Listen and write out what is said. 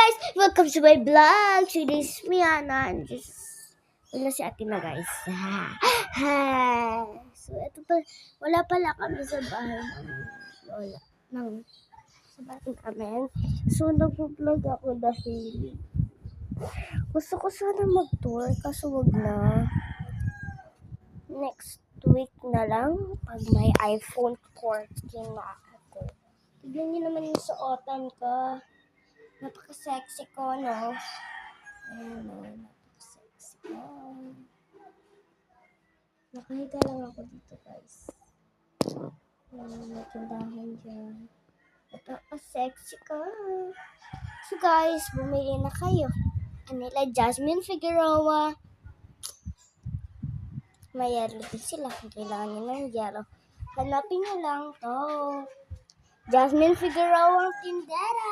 guys! Welcome to my vlog! Today is me, Ana. And just, wala si ate na guys. So, ito pa, wala pala kami sa bahay ng lola. Sa bahay namin. So, nag-vlog ako dahil gusto ko sana mag-tour, kaso wag na. Next week na lang, pag may iPhone 14 na ako. Tignan niyo naman yung suotan ko. Napaka-sexy ko, no? Ayan, no? Napaka-sexy ko. Nakahiga lang ako dito, guys. Ayan, may tindahan dyan. Napaka-sexy ko. So, guys, bumili na kayo. Nila Jasmine Figueroa. May yellow din sila. Kailangan nyo ng yellow. Hanapin nyo lang to. Jasmine Figueroa ang tindera.